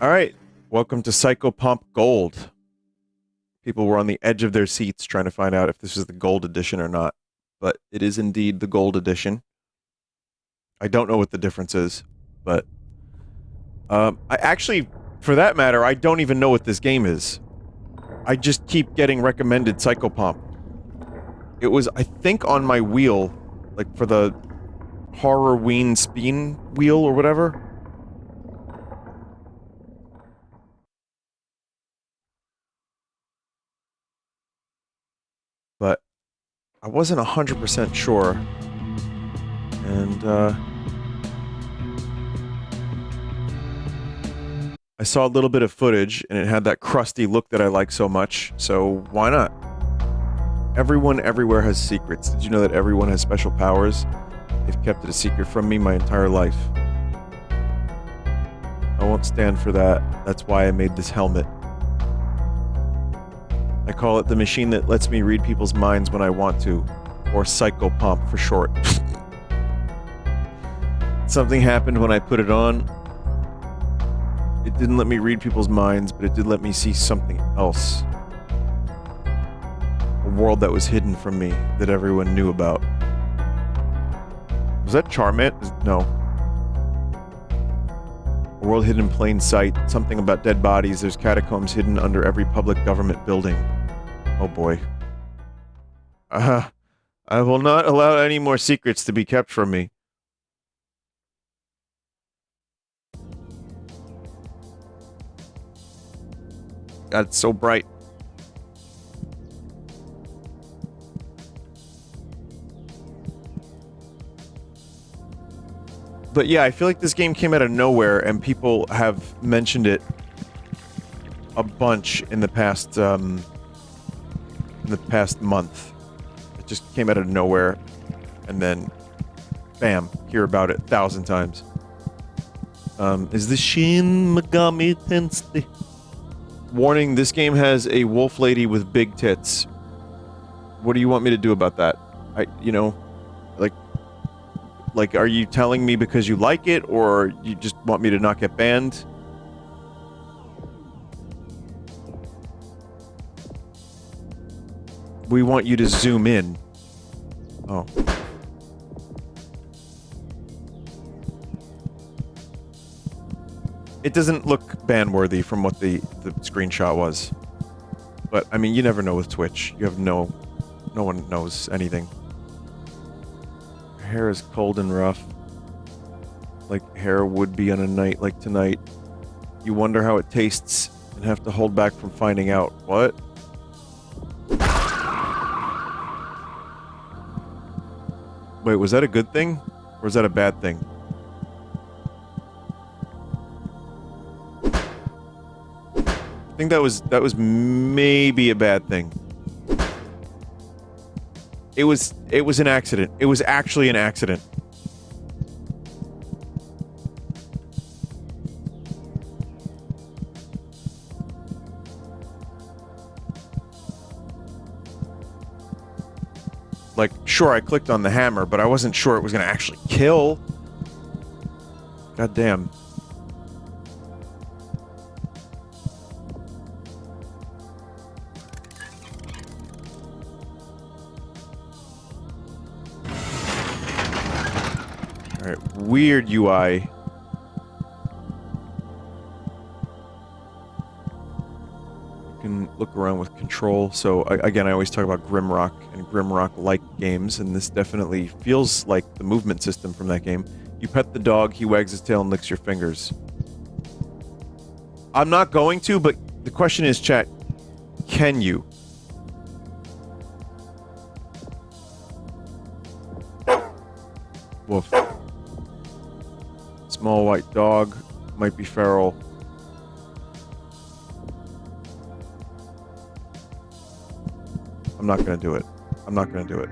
Alright, welcome to Psychopomp Gold. People were on the edge of their seats trying to find out if this is the gold edition or not. But it is indeed the gold edition. I don't know what the difference is, but... I actually, for that matter, I don't even know what this game is. I just keep getting recommended Psychopomp. It was, I think, on my wheel, like for the Horrorween spin wheel or whatever. But I wasn't 100% sure. And, I saw a little bit of footage, and it had that crusty look that I like so much, so why not? Everyone everywhere has secrets. Did you know that everyone has special powers? They've kept it a secret from me my entire life. I won't stand for that. That's why I made this helmet. I call it the machine that lets me read people's minds when I want to, or Psychopomp for short. Something happened when I put it on. It didn't let me read people's minds, but it did let me see something else. A world that was hidden from me, that everyone knew about. Was that Charmant? No. A world hidden in plain sight, something about dead bodies, there's catacombs hidden under every public government building. Oh boy. I will not allow any more secrets to be kept from me. God, it's so bright. But yeah, I feel like this game came out of nowhere, and people have mentioned it a bunch in the past month. It just came out of nowhere, and then, bam, hear about it 1,000 times. Is this Shin Megami Tensei? Warning, this game has a wolf lady with big tits. What do you want me to do about that? Like, are you telling me because you like it, or you just want me to not get banned? We want you to zoom in. Oh. It doesn't look ban-worthy from what the screenshot was. But, I mean, you never know with Twitch. You have no one knows anything. Hair is cold and rough. Like hair would be on a night like tonight. You wonder how it tastes and have to hold back from finding out. What? Wait, was that a good thing? Or was that a bad thing? I think that was maybe a bad thing. It was an accident. It was actually an accident. Like, sure, I clicked on the hammer, but I wasn't sure it was gonna actually kill. God damn. Alright, weird UI. You can look around with control, so again, I always talk about Grimrock and Grimrock-like games, and this definitely feels like the movement system from that game. You pet the dog, he wags his tail and licks your fingers. I'm not going to, but the question is, chat, can you? Woof. Small white dog, might be feral. I'm not gonna do it. I'm not gonna do it.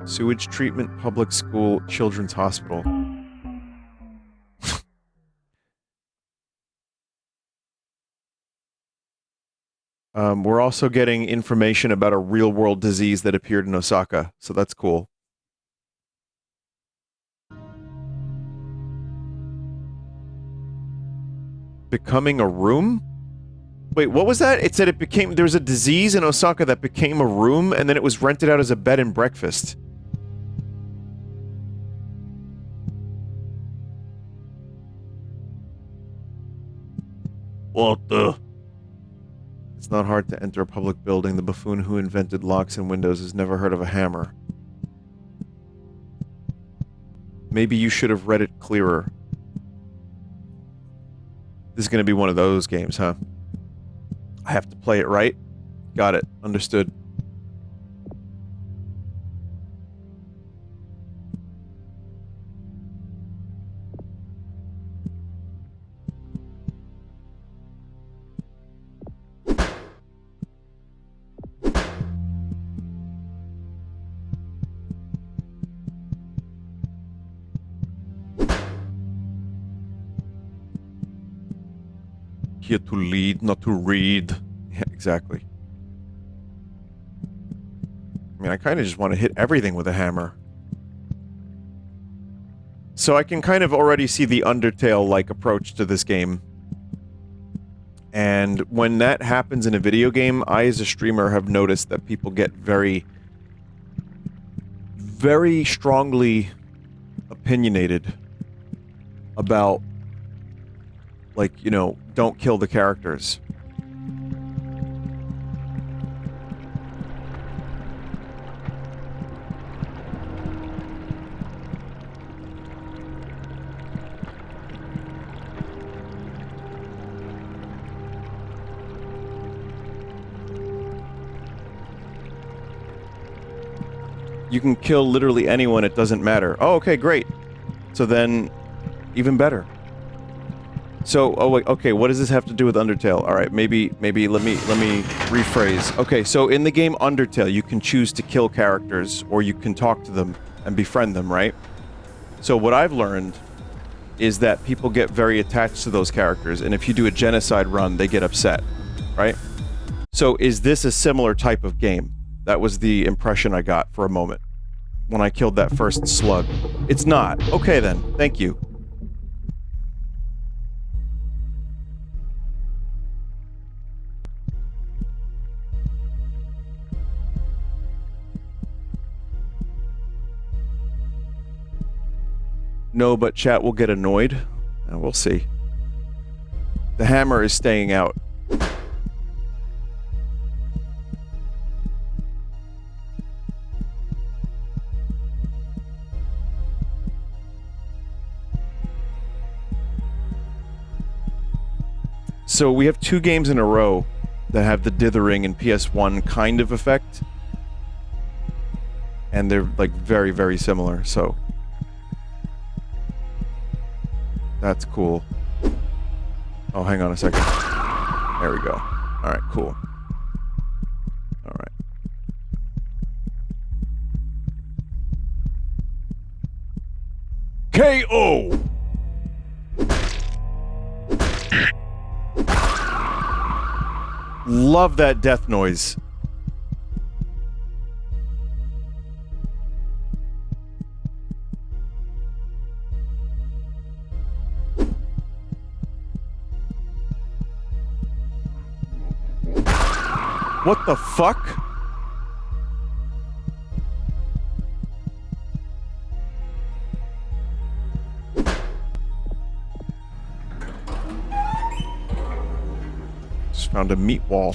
Sewage treatment, public school, children's hospital. We're also getting information about a real-world disease that appeared in Osaka, so that's cool. becoming a room? Wait, what was that? It said there was a disease in Osaka that became a room, and then it was rented out as a bed and breakfast. What the? It's not hard to enter a public building. The buffoon who invented locks and windows has never heard of a hammer. Maybe you should have read it clearer. This is going to be one of those games, huh? I have to play it right? Got it. Understood. Here to lead, not to read. Yeah, exactly. I mean, I kind of just want to hit everything with a hammer. So I can kind of already see the Undertale-like approach to this game. And when that happens in a video game, I as a streamer have noticed that people get very, very strongly opinionated about, like, you know, don't kill the characters. You can kill literally anyone, it doesn't matter. Oh, okay, great. So then, even better. So, oh wait, okay, what does this have to do with Undertale? Alright, maybe let me rephrase. Okay, so in the game Undertale, you can choose to kill characters, or you can talk to them and befriend them, right? So what I've learned is that people get very attached to those characters, and if you do a genocide run, they get upset, right? So is this a similar type of game? That was the impression I got for a moment when I killed that first slug. It's not. Okay then, thank you. No, but chat will get annoyed. We'll see. The hammer is staying out. So we have 2 games in a row that have the dithering and PS1 kind of effect. And they're, like, very, very similar, so... That's cool. Oh, hang on a second. There we go. Alright, cool. Alright. KO! Love that death noise. What the fuck? Just found a meat wall.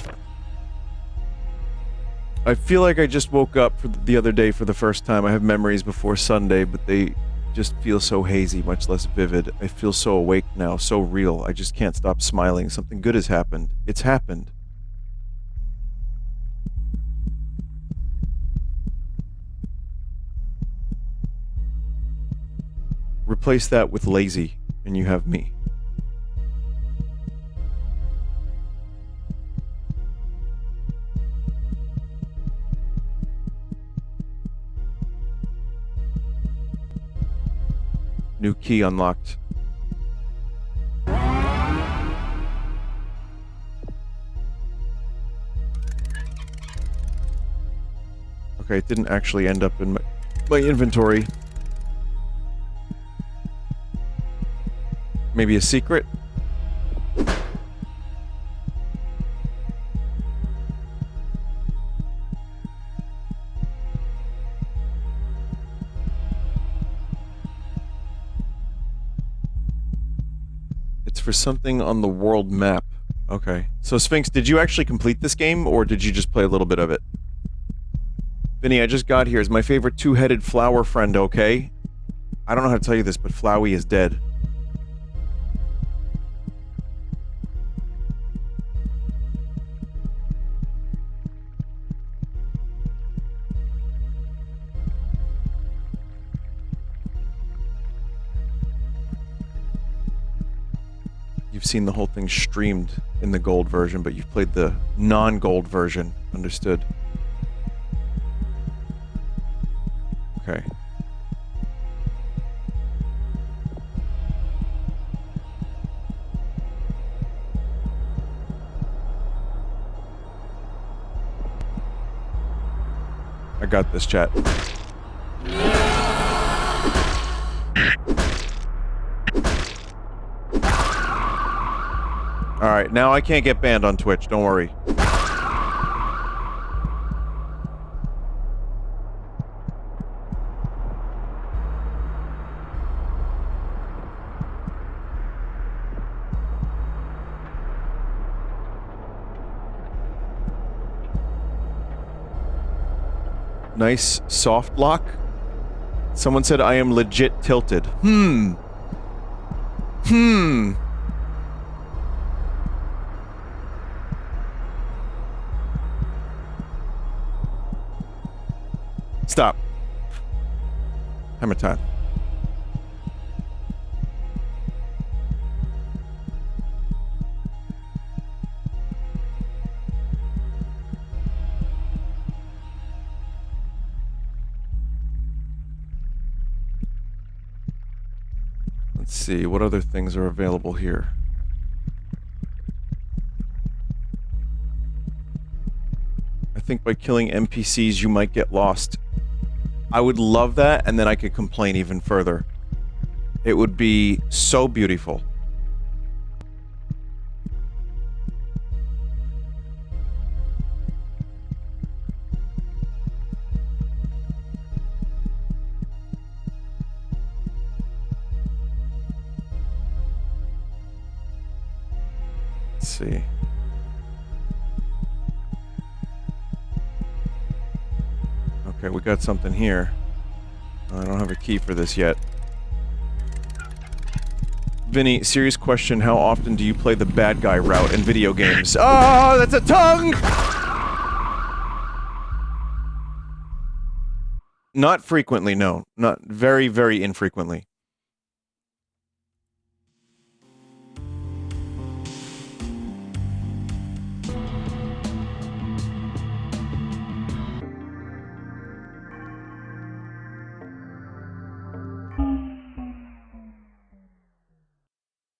I feel like I just woke up for the other day for the first time. I have memories before Sunday, but they just feel so hazy, much less vivid. I feel so awake now, so real. I just can't stop smiling. Something good has happened. It's happened. Replace that with lazy, and you have me. New key unlocked. Okay, it didn't actually end up in my inventory. Maybe a secret? for something on the world map. Okay. So, Sphinx, did you actually complete this game, or did you just play a little bit of it? Vinny, I just got here. Is my favorite two-headed flower friend okay? I don't know how to tell you this, but Flowey is dead. You've seen the whole thing streamed in the gold version, but you've played the non-gold version. Understood. Okay. I got this, chat. Alright, now I can't get banned on Twitch, don't worry. Nice soft lock. Someone said I am legit tilted. Stop. Hammer time. Let's see, what other things are available here? I think by killing NPCs you might get lost. I would love that, and then I could complain even further. It would be so beautiful. Let's see. Okay, we got something here. I don't have a key for this yet. Vinny, serious question. How often do you play the bad guy route in video games? Oh, that's a tongue! Not frequently, no. Not very, very infrequently.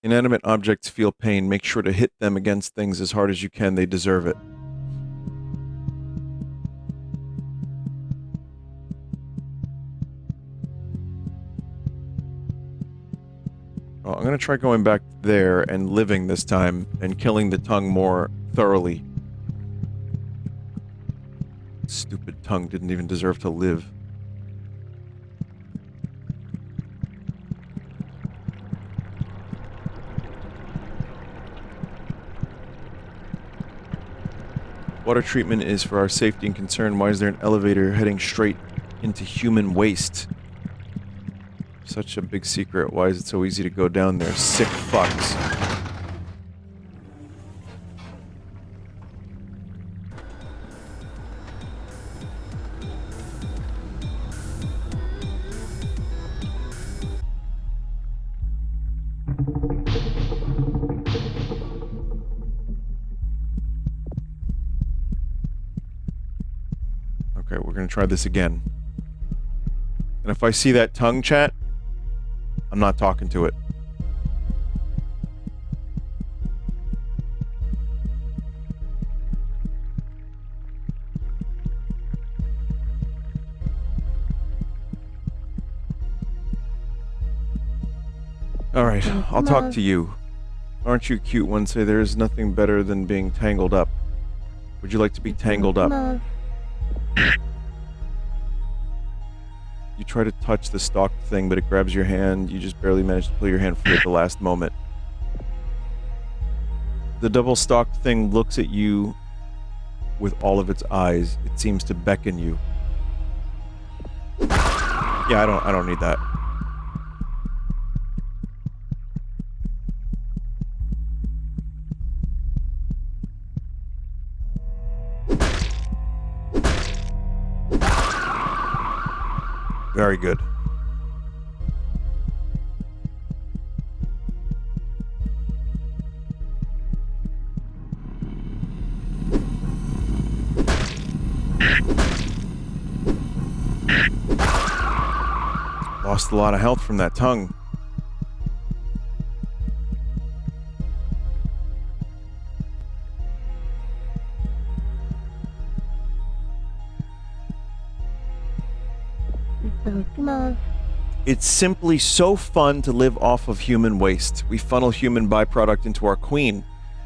Inanimate objects feel pain. Make sure to hit them against things as hard as you can. They deserve it. Well, I'm gonna try going back there and living this time and killing the tongue more thoroughly. Stupid tongue didn't even deserve to live. Water treatment is for our safety and concern. Why is there an elevator heading straight into human waste? Such a big secret. Why is it so easy to go down there? Sick fucks. Okay, we're gonna try this again. And if I see that tongue, chat, I'm not talking to it. Alright, I'll talk to you. Aren't you cute one? Say there is nothing better than being tangled up. Would you like to be tangled up? No. You try to touch the stalked thing, but it grabs your hand. You just barely manage to pull your hand free at the last moment. The double-stalked thing looks at you with all of its eyes. It seems to beckon you. Yeah, I don't need that. Very good. Lost a lot of health from that tongue. It's simply so fun to live off of human waste. We funnel human byproduct into our queen,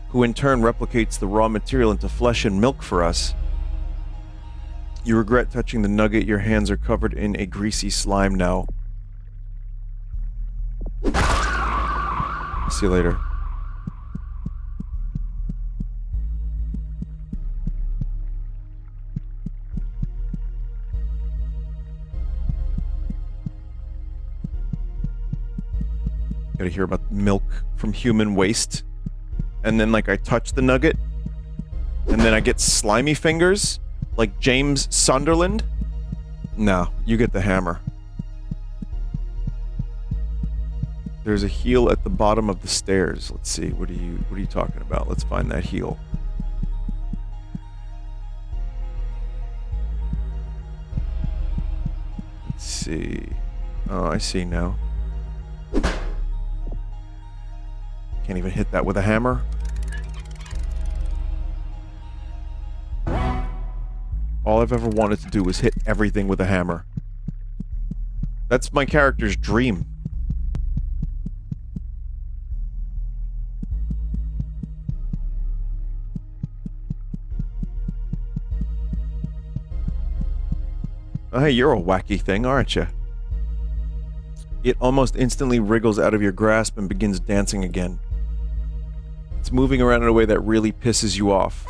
who in turn replicates the raw material into flesh and milk for us. You regret touching the nugget. Your hands are covered in a greasy slime now. See you later. Gotta hear about milk from human waste. And then, like, I touch the nugget. And then I get slimy fingers. Like James Sunderland. No, you get the hammer. There's a heel at the bottom of the stairs. Let's see. What are you talking about? Let's find that heel. Let's see. Oh, I see now. Can't even hit that with a hammer. All I've ever wanted to do was hit everything with a hammer. That's my character's dream. Oh, hey, you're a wacky thing, aren't you? It almost instantly wriggles out of your grasp and begins dancing again. It's moving around in a way that really pisses you off.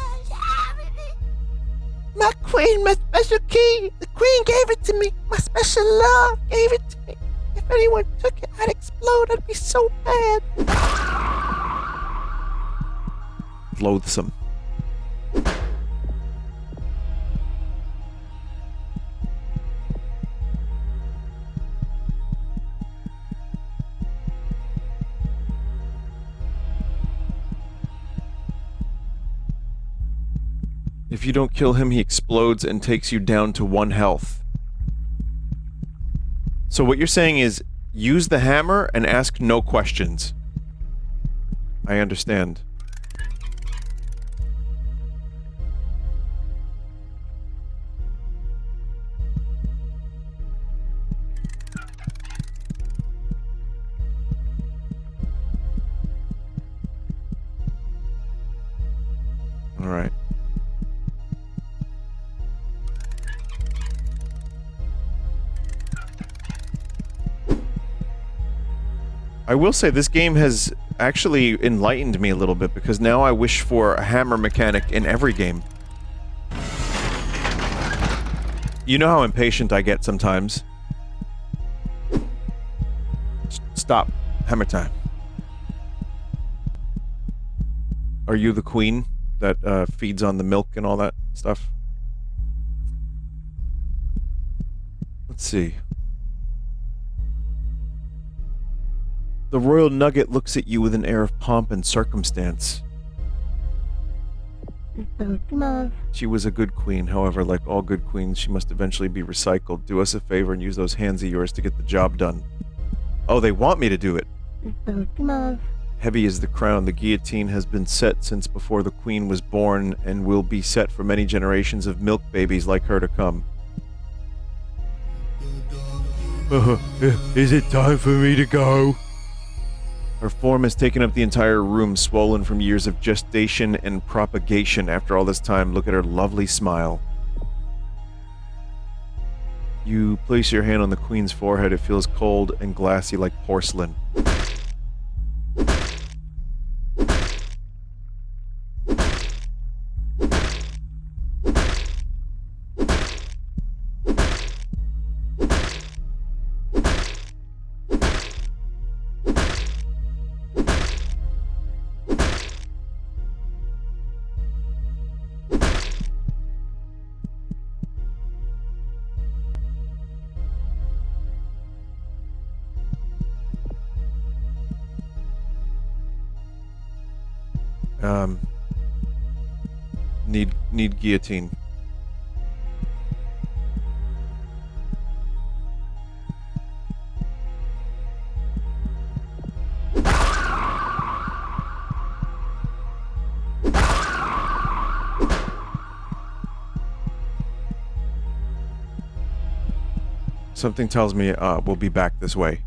My queen, my special key. The queen gave it to me. My special love gave it to me. If anyone took it, I'd explode. I'd be so bad. Loathsome. If you don't kill him, he explodes and takes you down to 1 health. So what you're saying is, use the hammer and ask no questions. I understand. All right. I will say this game has actually enlightened me a little bit, because now I wish for a hammer mechanic in every game. You know how impatient I get sometimes. Stop. Hammer time. Are you the queen that feeds on the milk and all that stuff? Let's see. The royal nugget looks at you with an air of pomp and circumstance. She was a good queen. However, like all good queens, she must eventually be recycled. Do us a favor and use those hands of yours to get the job done. Oh, they want me to do it. Heavy is the crown. The guillotine has been set since before the queen was born, and will be set for many generations of milk babies like her to come. Is it time for me to go? Her form has taken up the entire room, swollen from years of gestation and propagation. After all this time, look at her lovely smile. You place your hand on the queen's forehead. It feels cold and glassy like porcelain. Um, need guillotine. Something tells me we'll be back this way.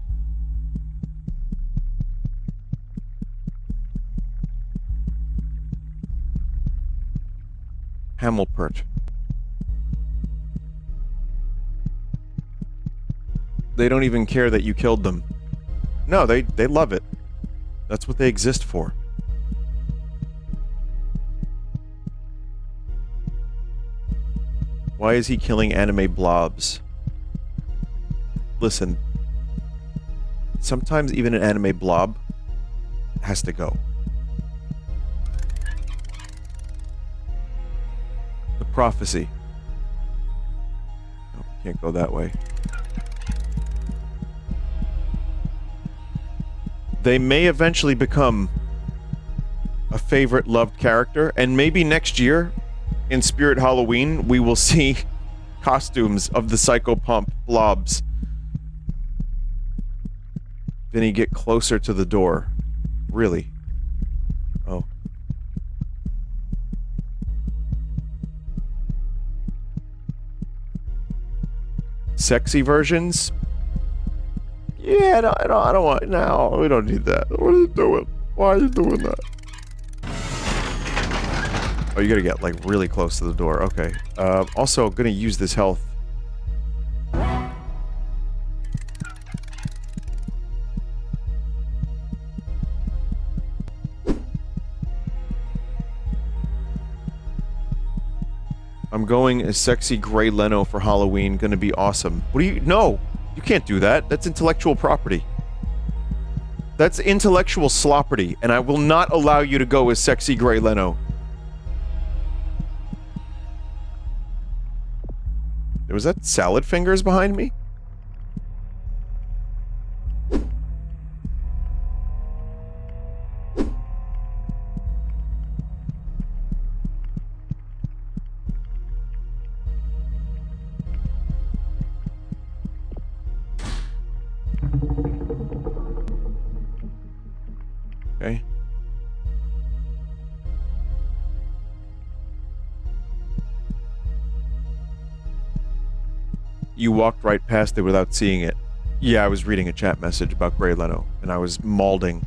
Hamilpert. They don't even care that you killed them. No, they love it. That's what they exist for. Why is he killing anime blobs? Listen. Sometimes even an anime blob has to go. The prophecy. No, can't go that way. They may eventually become a favorite loved character, and maybe next year, in Spirit Halloween, we will see costumes of the Psychopomp blobs. Vinny, get closer to the door. Really? Oh. Sexy versions? Yeah, I don't want... No, we don't need that. What are you doing? Why are you doing that? Oh, you gotta get, like, really close to the door. Okay. Also, gonna use this health. I'm going as sexy Gray Leno for Halloween. Gonna be awesome. What do you... No! You can't do that. That's intellectual property. That's intellectual slopperty, and I will not allow you to go as sexy Gray Leno. Was that salad fingers behind me? Okay. You walked right past it without seeing it. Yeah, I was reading a chat message about Gray Leno, and I was malding.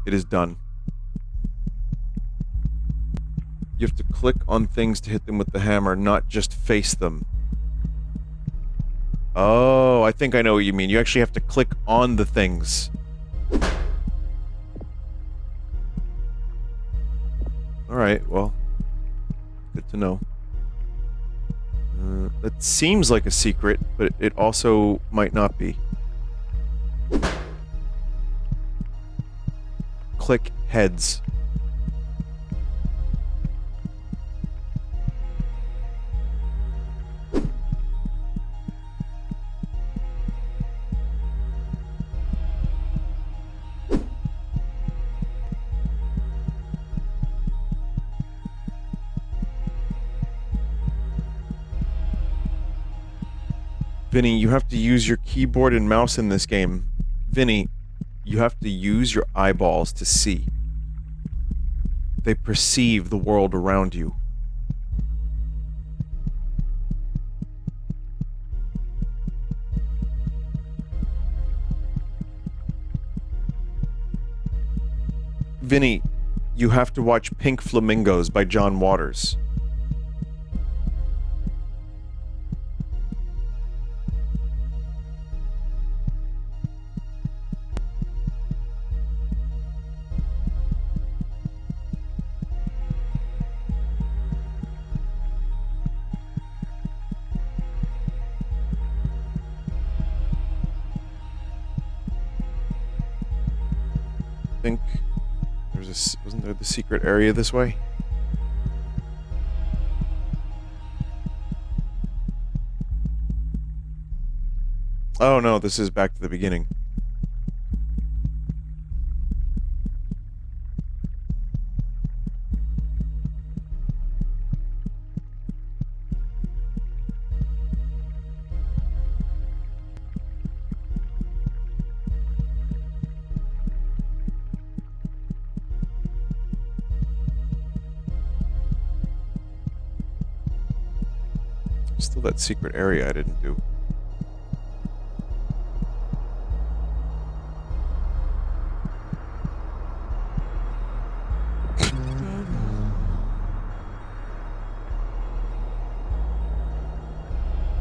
It is done. You have to click on things to hit them with the hammer, not just face them. Oh, I think I know what you mean. You actually have to click on the things. Alright, well. Good to know. That seems like a secret, but it also might not be. Click heads. Vinny, you have to use your keyboard and mouse in this game. Vinny, you have to use your eyeballs to see. They perceive the world around you. Vinny, you have to watch Pink Flamingos by John Waters. Enter the secret area this way. Oh no, this is back to the beginning. Still that secret area I didn't do.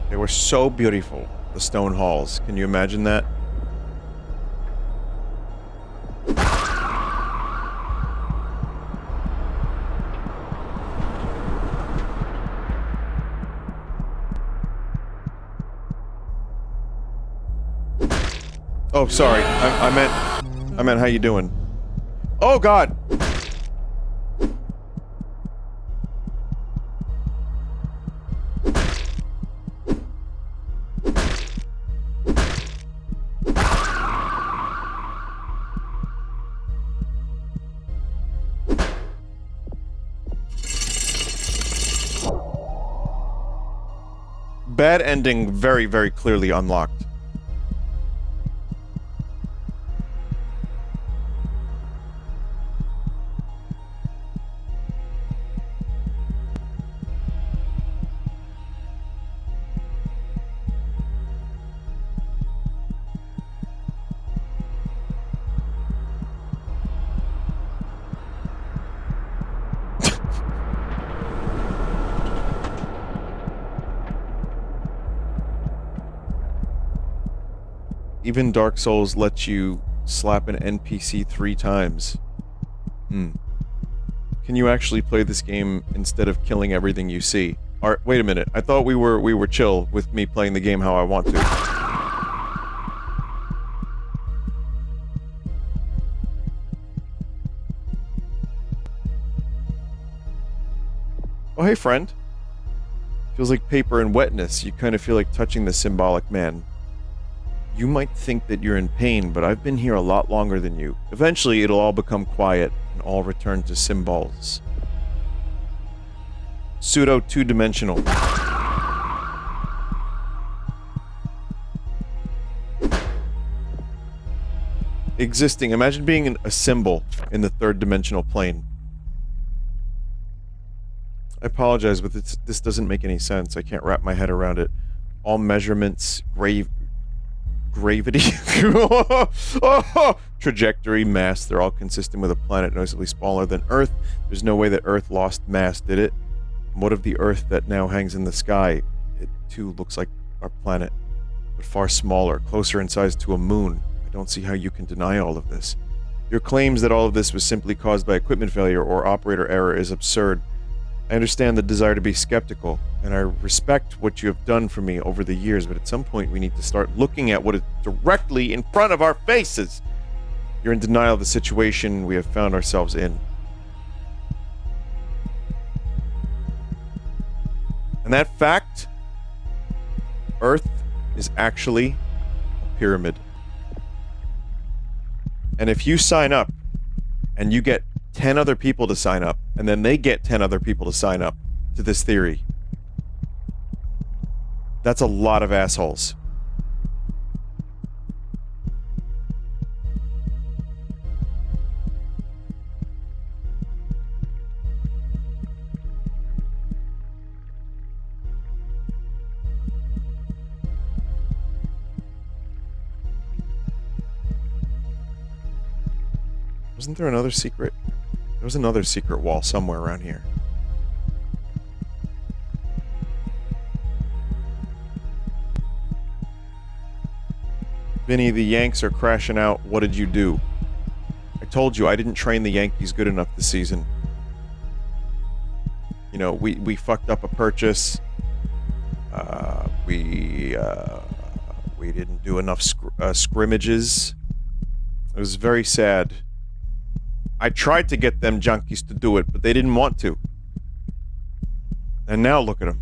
They were so beautiful, the stone halls. Can you imagine that? Oh, sorry. I meant how you doing? Oh God! Bad ending, very, very clearly unlocked. Even Dark Souls lets you slap an NPC 3 times. Can you actually play this game instead of killing everything you see? Alright, wait a minute. I thought we were chill with me playing the game how I want to. Oh, hey, friend. Feels like paper and wetness. You kind of feel like touching the symbolic man. You might think that you're in pain, but I've been here a lot longer than you. Eventually, it'll all become quiet, and all return to symbols. Pseudo two-dimensional. Existing. Imagine being a symbol in the third-dimensional plane. I apologize, but this doesn't make any sense. I can't wrap my head around it. All measurements, gravity, trajectory, mass, they're all consistent with a planet noticeably smaller than Earth. There's no way that Earth lost mass, did it? And what of the Earth that now hangs in the sky? It too looks like our planet, but far smaller, closer in size to a moon. I don't see how you can deny all of this. Your claims that all of this was simply caused by equipment failure or operator error is absurd. I understand the desire to be skeptical, and I respect what you have done for me over the years, but at some point we need to start looking at what is directly in front of our faces. You're in denial of the situation we have found ourselves in. And that fact, Earth is actually a pyramid. And if you sign up, and you get 10 other people to sign up, and then they get 10 other people to sign up to this theory. That's a lot of assholes. Wasn't there another secret? There was another secret wall somewhere around here. Vinny, the Yanks are crashing out. What did you do? I told you I didn't train the Yankees good enough this season. You know, we fucked up a purchase. We didn't do enough scrimmages. It was very sad. I tried to get them junkies to do it, but they didn't want to. And now look at them.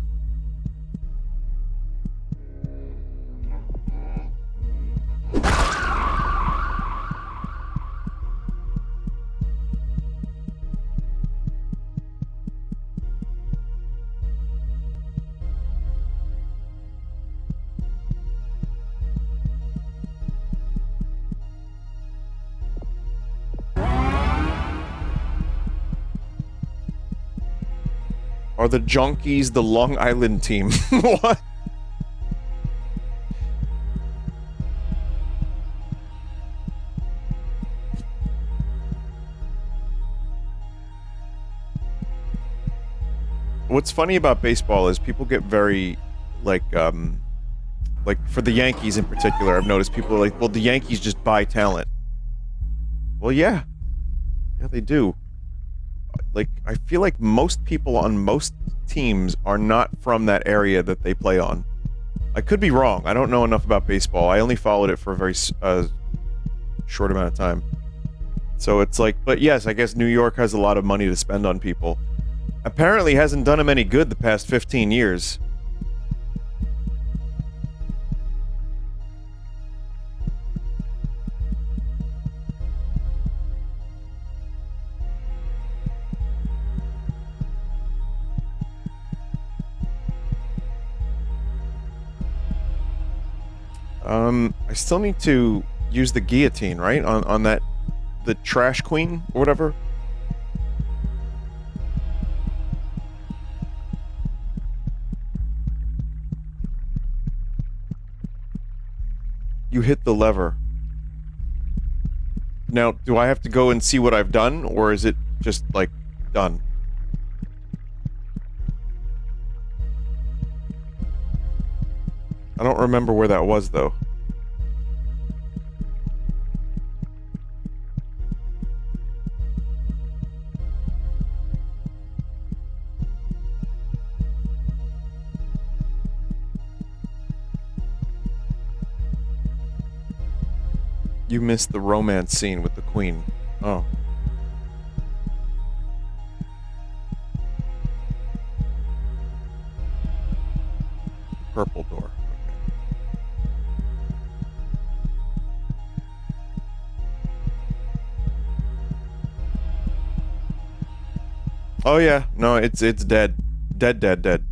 Are the junkies the Long Island team? What? What's funny about baseball is people get very, like for the Yankees in particular, I've noticed people are like, well, the Yankees just buy talent. Well, yeah. Yeah, they do. Like, I feel like most people on most teams are not from that area that they play on. I could be wrong. I don't know enough about baseball. I only followed it for a very short amount of time. So it's like, but yes, I guess New York has a lot of money to spend on people. Apparently hasn't done them any good the past 15 years. I still need to use the guillotine, right? On that, the trash queen or whatever. You hit the lever. Now, do I have to go and see what I've done, or is it just, like, done? I don't remember where that was, though. You missed the romance scene with the queen. Oh. Purple door. Oh yeah, no, it's dead. Dead.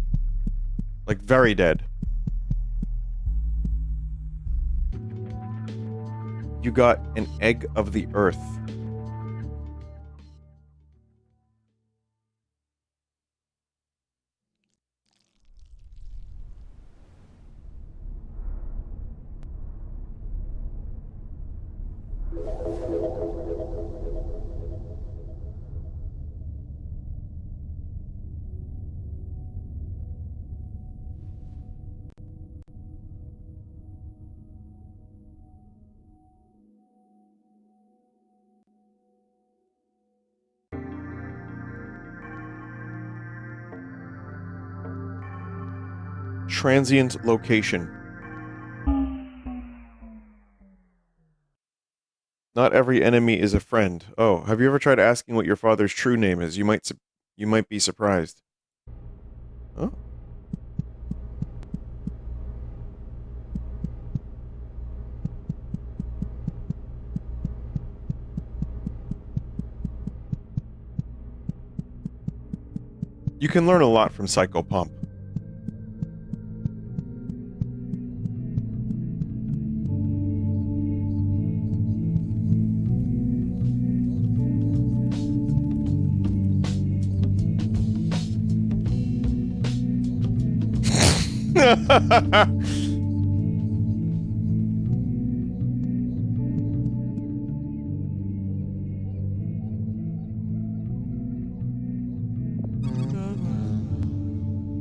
Like, very dead. You got an egg of the earth. Transient location. Not every enemy is a friend. Oh, have you ever tried asking what your father's true name is? You might be surprised. Oh. You can learn a lot from Psychopomp.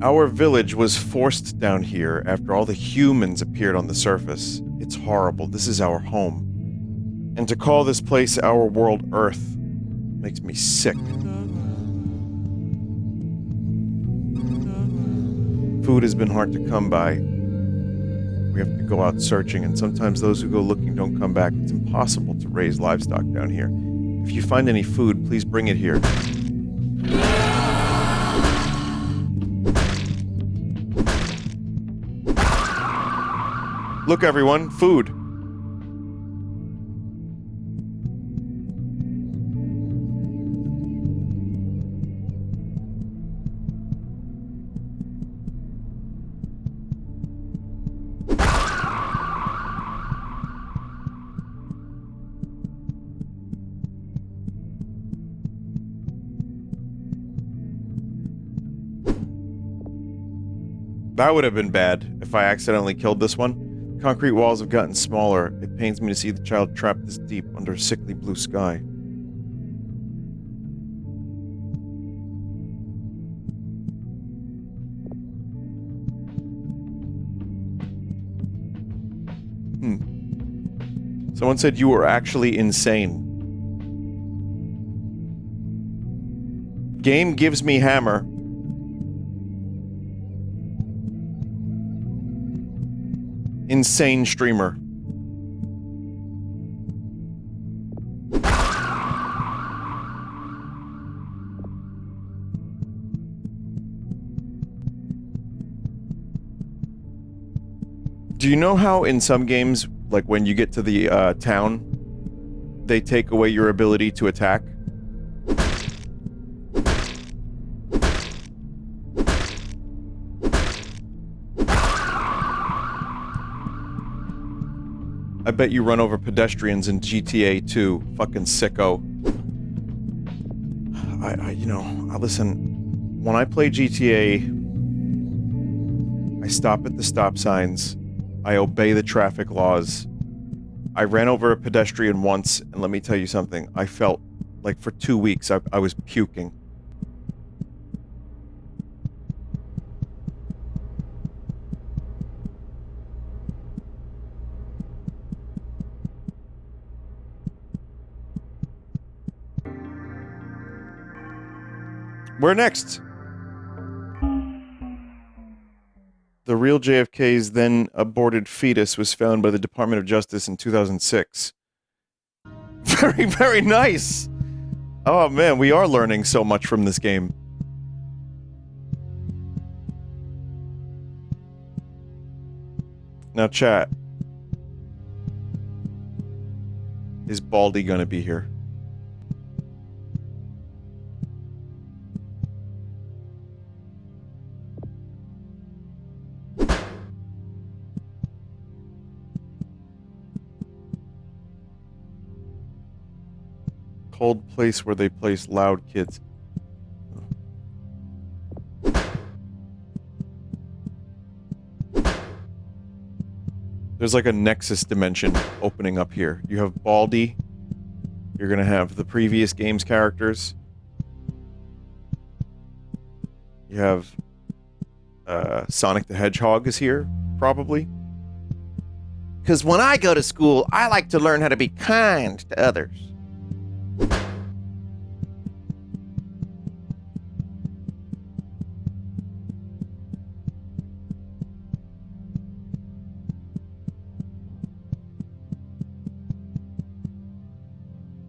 Our village was forced down here after all the humans appeared on the surface. It's horrible. This is our home. And to call this place our world Earth makes me sick. Food has been hard to come by. We have to go out searching, and sometimes those who go looking don't come back. It's impossible to raise livestock down here. If you find any food, please bring it here. Look, everyone, food. That would have been bad if I accidentally killed this one. Concrete walls have gotten smaller. It pains me to see the child trapped this deep under a sickly blue sky. Someone said you were actually insane. Game gives me hammer. Insane streamer. Do you know how in some games, like when you get to the town, they take away your ability to attack? I bet you run over pedestrians in GTA 2, fucking sicko. Listen, when I play GTA, I stop at the stop signs, I obey the traffic laws. I ran over a pedestrian once, and let me tell you something, I felt like for 2 weeks I was puking. Where next? The real JFK's then aborted fetus was found by the Department of Justice in 2006. Very, very nice! Oh man, we are learning so much from this game. Now chat. Is Baldy gonna be here? Cold place where they place loud kids. There's like a Nexus dimension opening up here. You have Baldy. You're gonna have the previous game's characters. You have Sonic the Hedgehog is here, probably. Because when I go to school, I like to learn how to be kind to others.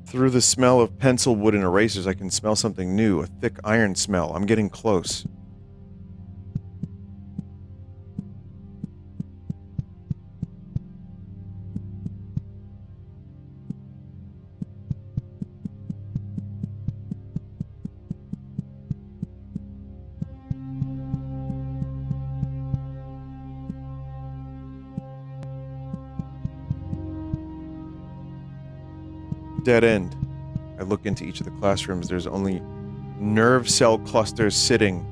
Through the smell of pencil wood and erasers, I can smell something new, a thick iron smell. I'm getting close. Dead end. I look into each of the classrooms. There's only nerve cell clusters sitting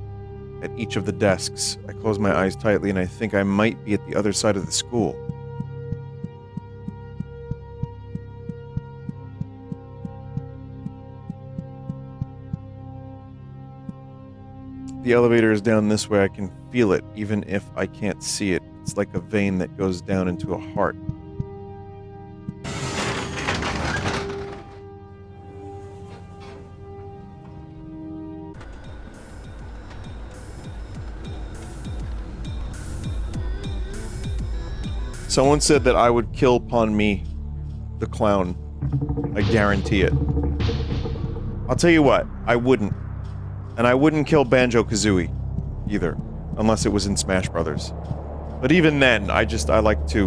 at each of the desks. I close my eyes tightly and I think I might be at the other side of the school. The elevator is down this way. I can feel it even if I can't see it. It's like a vein that goes down into a heart. Someone said that I would kill Pon Me, the clown. I guarantee it. I'll tell you what, I wouldn't. And I wouldn't kill Banjo-Kazooie, either. Unless it was in Smash Brothers. But even then, I like to,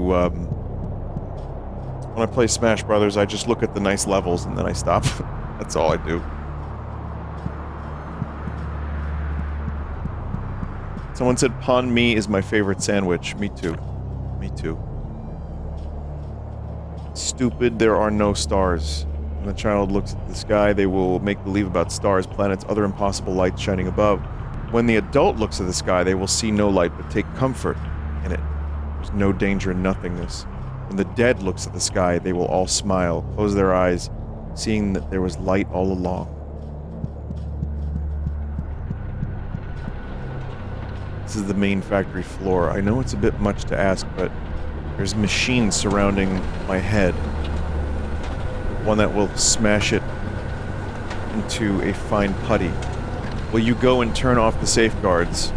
when I play Smash Brothers, I just look at the nice levels and then I stop. That's all I do. Someone said Pon Mi is my favorite sandwich. Me too. Me too. Stupid, there are no stars. When the child looks at the sky, they will make believe about stars, planets, other impossible lights shining above. When the adult looks at the sky, they will see no light, but take comfort in it. There's no danger in nothingness. When the dead looks at the sky, they will all smile, close their eyes, seeing that there was light all along. This is the main factory floor. I know it's a bit much to ask, but there's machines surrounding my head. One that will smash it into a fine putty. Will you go and turn off the safeguards?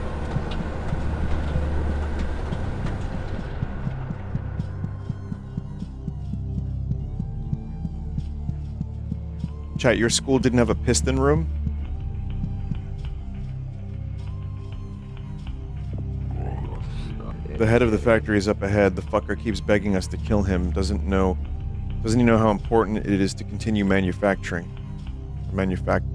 Chat, your school didn't have a piston room? The head of the factory is up ahead. The fucker keeps begging us to kill him. Doesn't he know how important it is to continue manufacturing? Manufacturing.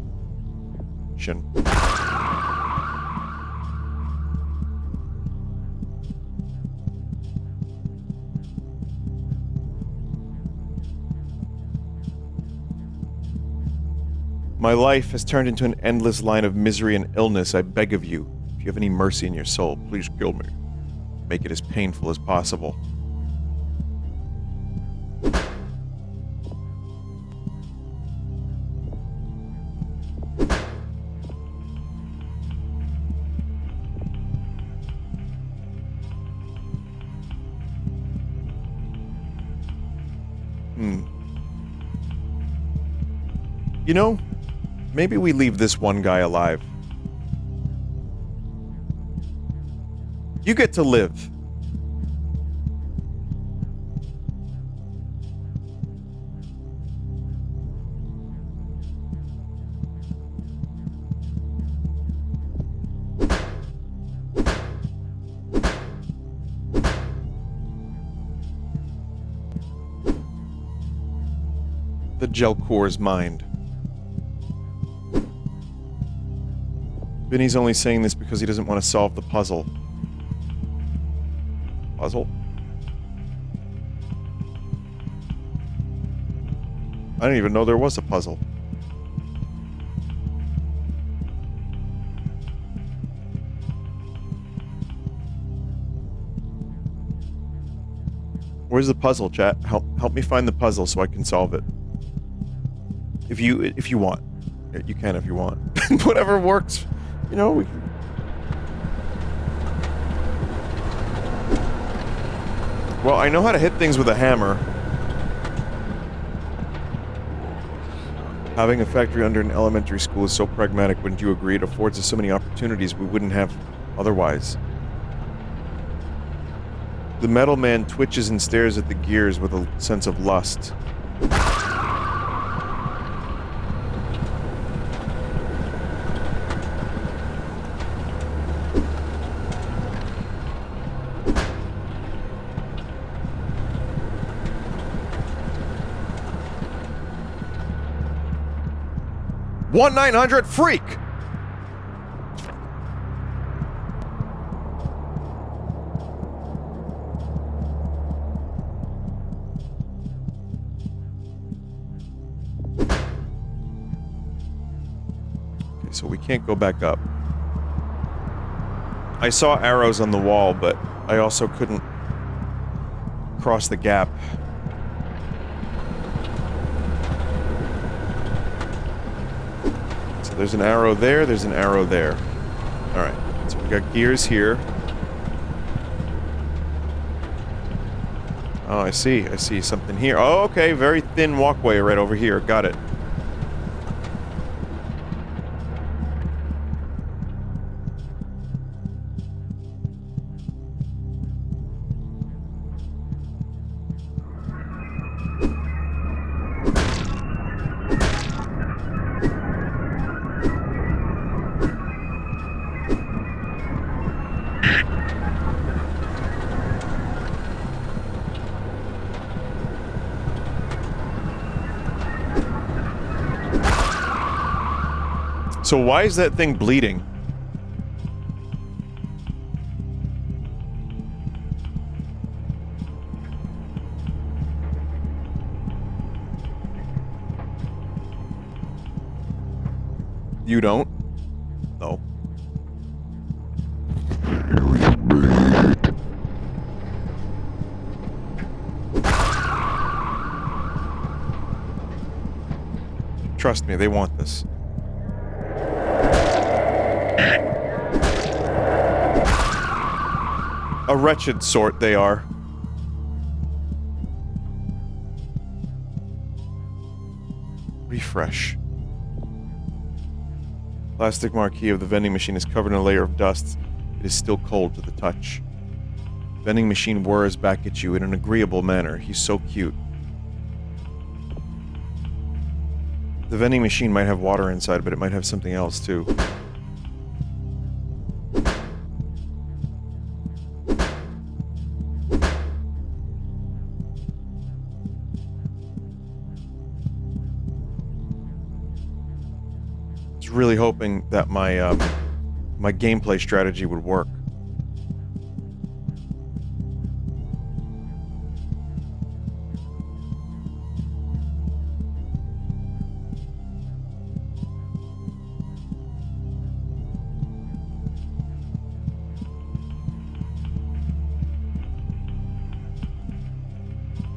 My life has turned into an endless line of misery and illness. I beg of you, if you have any mercy in your soul, please kill me. Make it as painful as possible. You know, maybe we leave this one guy alive. You get to live. The Gelcor's mind. Vinny's only saying this because he doesn't want to solve the puzzle. Puzzle? I didn't even know there was a puzzle. Where's the puzzle, chat? Help me find the puzzle so I can solve it. If you want. You can if you want. Whatever works. You know, we can... Well, I know how to hit things with a hammer. Having a factory under an elementary school is so pragmatic, wouldn't you agree? It affords us so many opportunities we wouldn't have otherwise. The metal man twitches and stares at the gears with a sense of lust. 1-900-FREAK! Okay, so we can't go back up. I saw arrows on the wall, but I also couldn't cross the gap. There's an arrow there, there's an arrow there. Alright, so we got gears here. Oh, I see something here. Oh, okay, very thin walkway right over here, got it. So why is that thing bleeding? You don't? No. Trust me, they want this. A wretched sort they are. Refresh. Plastic marquee of the vending machine is covered in a layer of dust. It is still cold to the touch. Vending machine whirs back at you in an agreeable manner. He's so cute. The vending machine might have water inside, but it might have something else too. I was really hoping that my my gameplay strategy would work.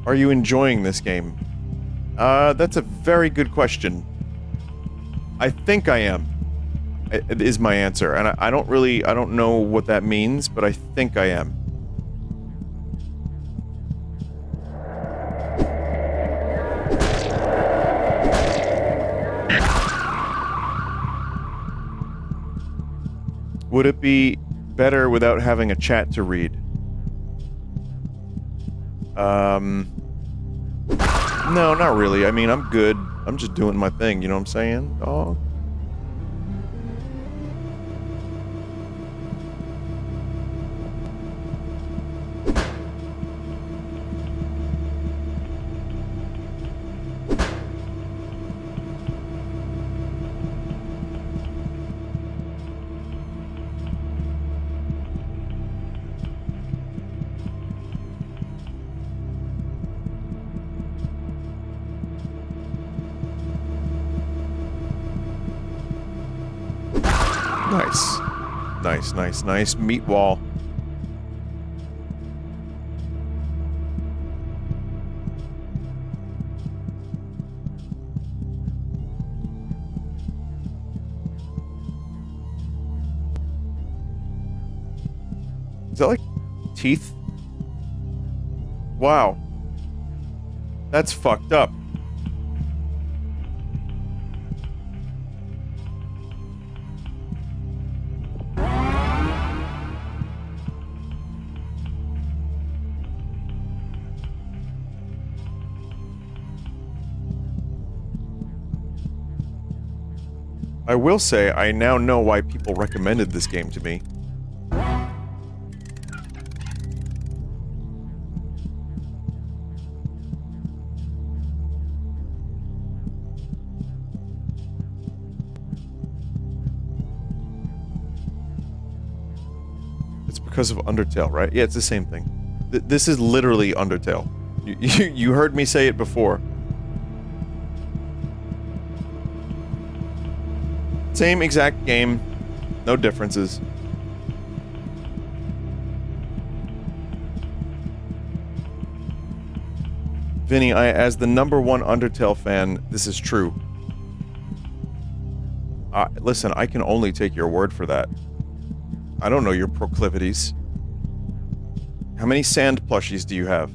Are you enjoying this game? That's a very good question. I think I am. It is my answer, and I don't know what that means, but I think I am. Would it be better without having a chat to read? No, not really. I mean, I'm good. I'm just doing my thing, you know what I'm saying? Oh. Nice. Nice, nice, nice. Meat wall. Is that like teeth? Wow. That's fucked up. I will say, I now know why people recommended this game to me. It's because of Undertale, right? Yeah, it's the same thing. This is literally Undertale. You heard me say it before. Same exact game, no differences. Vinny, as the #1 Undertale fan, this is true. Listen, I can only take your word for that. I don't know your proclivities. How many sand plushies do you have?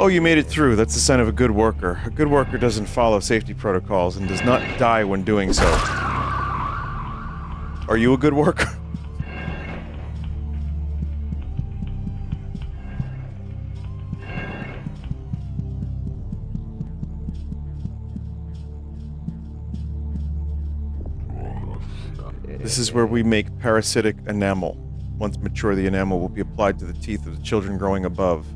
Oh, you made it through. That's the sign of a good worker. A good worker doesn't follow safety protocols and does not die when doing so. Are you a good worker? This is where we make parasitic enamel. Once mature, the enamel will be applied to the teeth of the children growing above.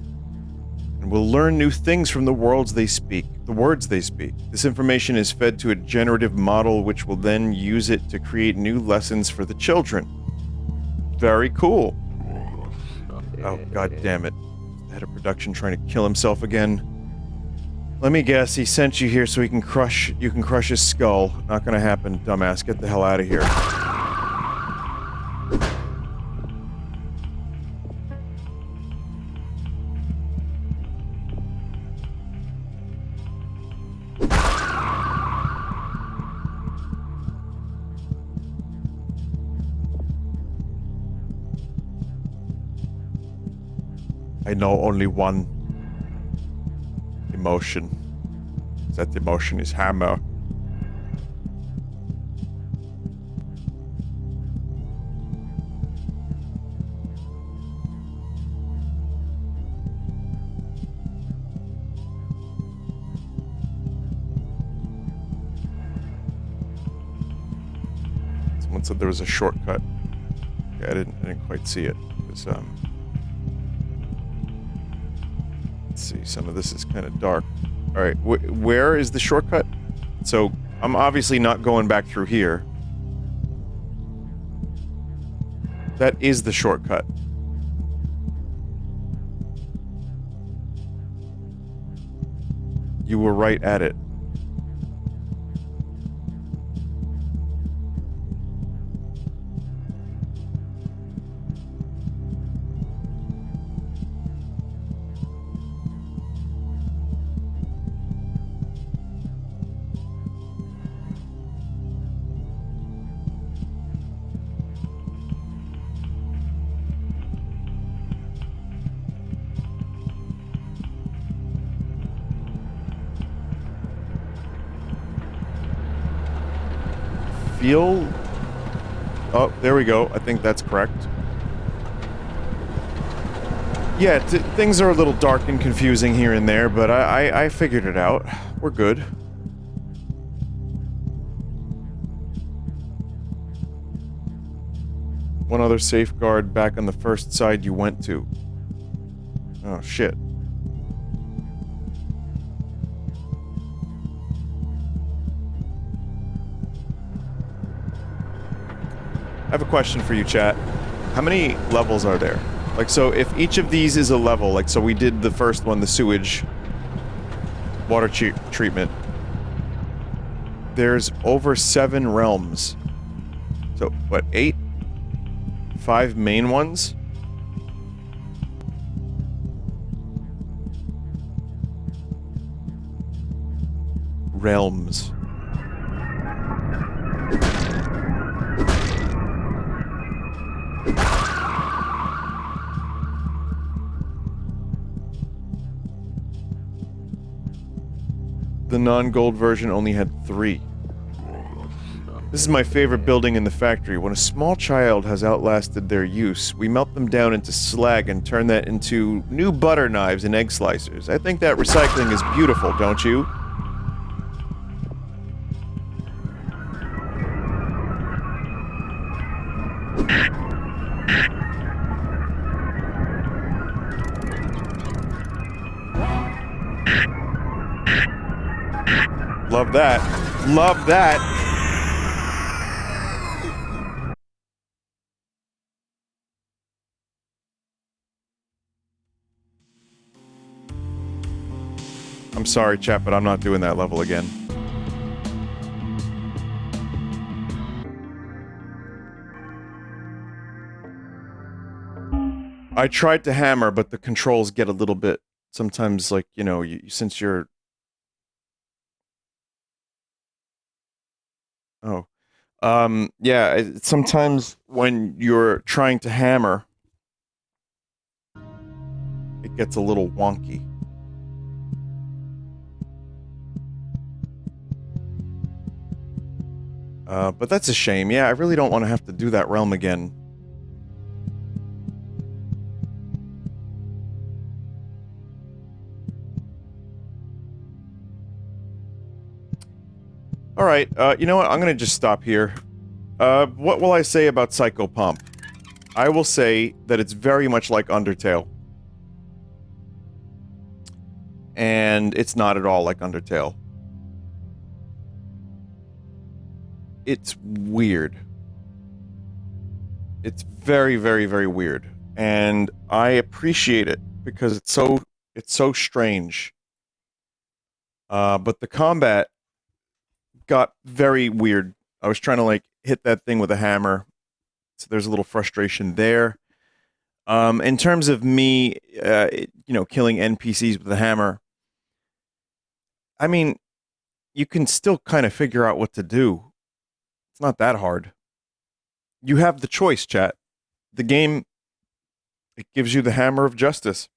And we'll learn new things from the words they speak. This information is fed to a generative model which will then use it to create new lessons for the children. Very cool. Oh, god damn it. The head of production trying to kill himself again. Let me guess, he sent you here so you can crush his skull. Not gonna happen, dumbass. Get the hell out of here. I know only one emotion. That emotion is hammer. Someone said there was a shortcut. Okay, I didn't quite see it. It was, let's see, some of this is kind of dark. Alright, where is the shortcut? So, I'm obviously not going back through here. That is the shortcut. You were right at it. Oh, there we go. I think that's correct. Yeah, things are a little dark and confusing here and there, but I figured it out. We're good. One other safeguard back on the first side you went to. Oh, shit. I have a question for you, chat. How many levels are there? Like, so if each of these is a level, like, so we did the first one, the sewage, water treatment. There's over 7 realms. So, what, 8? 5 main ones? Realms. The non-gold version only had 3. This is my favorite building in the factory. When a small child has outlasted their use, we melt them down into slag and turn that into new butter knives and egg slicers. I think that recycling is beautiful, don't you? Love that. Love that. I'm sorry, chat, but I'm not doing that level again. I tried to hammer, but the controls get a little bit... Sometimes, like, you know, since you're... Oh. Yeah, sometimes when you're trying to hammer, it gets a little wonky. But that's a shame. Yeah, I really don't want to have to do that realm again. All right, you know what? I'm gonna just stop here. What will I say about Psychopomp? I will say that it's very much like Undertale. And it's not at all like Undertale. It's weird. It's very, very, very weird. And I appreciate it because it's so strange. But the combat got very weird. I was trying to like hit that thing with a hammer. So there's a little frustration there. In terms of me, killing NPCs with a hammer, I mean, you can still kind of figure out what to do. It's not that hard. You have the choice, chat. The game, it gives you the hammer of justice.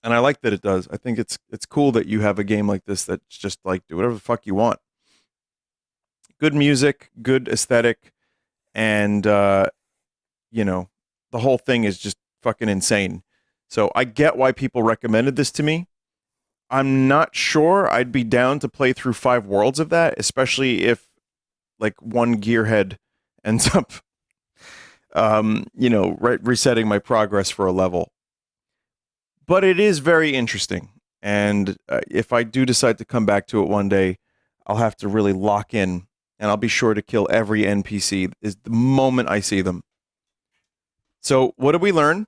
And I like that it does. I think it's cool that you have a game like this that's just like do whatever the fuck you want. Good music, good aesthetic, and the whole thing is just fucking insane. So I get why people recommended this to me. I'm not sure I'd be down to play through 5 worlds of that, especially if like one gearhead ends up resetting my progress for a level. But it is very interesting. And if I do decide to come back to it one day, I'll have to really lock in, and I'll be sure to kill every NPC is the moment I see them. So what did we learn?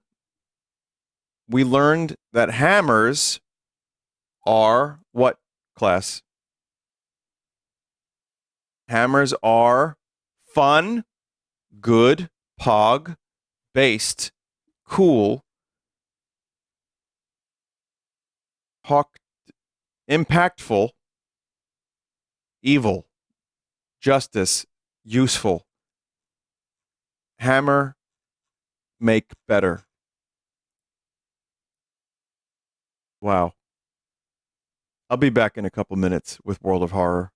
We learned that hammers are what class? Hammers are fun, good, pog, based, cool, hawk, impactful, evil, justice, useful. Hammer, make better. Wow. I'll be back in a couple minutes with World of Horror.